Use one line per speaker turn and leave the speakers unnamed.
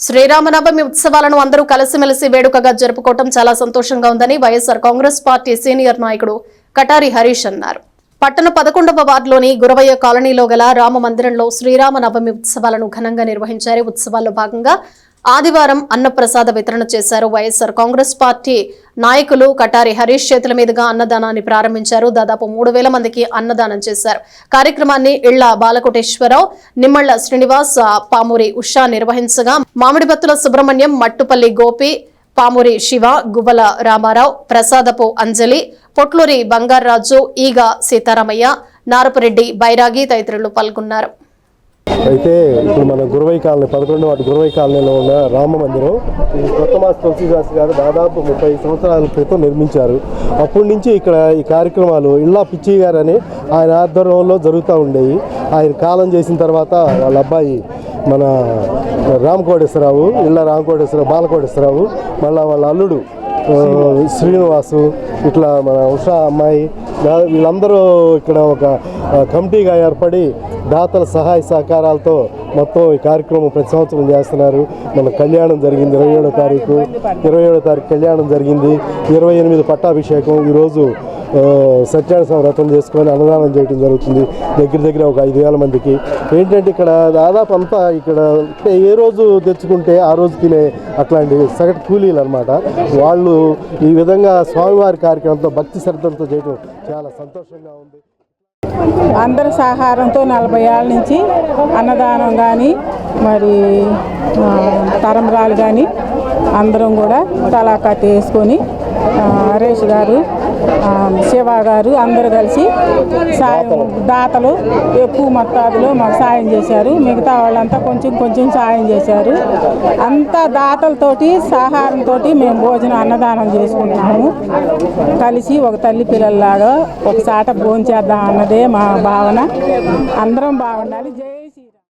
శ్రీరామనవమి ఉత్సవాలను అందరూ కలిసిమెలిసి వేడుకగా జరుపుకోవడం చాలా సంతోషంగా ఉందని వైఎస్ఆర్ కాంగ్రెస్ పార్టీ సీనియర్ నాయకుడు కటారి హరీష్ అన్నారు. పట్టణ 11వ వార్డులోని గురవయ్య కాలనీలో గల రామ మందిరంలో శ్రీరామనవమి ఉత్సవాలను ఘనంగా నిర్వహించారు. ఉత్సవాల్లో భాగంగా ఆదివారం అన్నప్రసాద వితరణ చేశారు. వైఎస్ఆర్ కాంగ్రెస్ పార్టీ నాయకులు కటారి హరీష్ చేతుల మీదుగా అన్నదానాన్ని ప్రారంభించారు. దాదాపు 3000 మందికి అన్నదానం చేశారు. కార్యక్రమాన్ని ఇళ్ల బాలకోటేశ్వరరావు, నిమ్మళ్ల శ్రీనివాస్, పామూరి ఉషా నిర్వహించగా మామిడిబత్తుల సుబ్రహ్మణ్యం, మట్టుపల్లి గోపి, పామూరి శివ, గువ్వల రామారావు, ప్రసాదపు అంజలి, పొట్లూరి బంగారాజు, ఈగ సీతారామయ్య, నారపురెడ్డి, బైరాగి తదితరులు పాల్గొన్నారు.
అయితే ఇప్పుడు మన గురవయ్య కాలనీ 11వ వార్డు గురవయ్య కాలనీలో ఉన్న రామ మందిరం ఈ కొత్త మాస్ తులసిదాస్ గారు దాదాపు 30 సంవత్సరాల క్రితం నిర్మించారు. అప్పటి నుంచి ఇక్కడ ఈ కార్యక్రమాలు ఇళ్ళ పిచ్చి గారు అని ఆయన ఆధ్వర్యంలో జరుగుతూ ఉండేవి. ఆయన కాలం చేసిన తర్వాత వాళ్ళ అబ్బాయి మన రామకోటేశ్వరరావు, ఇళ్ళ రామకోటేశ్వరరావు, బాలకోటేశ్వరరావు, మళ్ళీ వాళ్ళ అల్లుడు శ్రీనివాసు, ఇట్లా మన ఉషా అమ్మాయి, వీళ్ళందరూ ఇక్కడ ఒక కమిటీగా ఏర్పడి దాతల సహాయ సహకారాలతో మొత్తం ఈ కార్యక్రమం ప్రతి సంవత్సరం చేస్తున్నారు. మన కళ్యాణం జరిగింది 27వ తారీఖు కళ్యాణం జరిగింది. 28 పట్టాభిషేకం. ఈరోజు సత్యనారాయణ వ్రతం చేసుకొని అన్నదానం చేయడం జరుగుతుంది. దగ్గర ఒక 5000 మందికి. ఏంటంటే ఇక్కడ దాదాపు అంతా ఇక్కడ ఏ రోజు తెచ్చుకుంటే ఆ రోజు తినే అట్లాంటి సగటు కూలీలు అనమాట. వాళ్ళు ఈ విధంగా స్వామివారి కార్యక్రమంతో భక్తి శ్రద్ధలతో చేయడం చాలా సంతోషంగా ఉంది.
అందరి సహకారంతో 40 ఏళ్ళ నుంచి అన్నదానం కానీ మరి తరంబరాలు కానీ అందరం కూడా తలాకట్టు వేసుకొని హరీష్ గారు, శివ గారు అందరూ కలిసి సాయం దాతలు ఎక్కువ మొత్తాదులో మాకు సాయం చేశారు. మిగతా వాళ్ళంతా కొంచెం సాయం చేశారు. అంతా దాతలతోటి సహకారంతో మేము భోజనం అన్నదానం చేసుకుంటున్నాము. కలిసి ఒక తల్లి పిల్లల్లాగా ఒకసాట భోజనం చేద్దాం అన్నదే మా భావన. అందరం బాగుండాలి. జై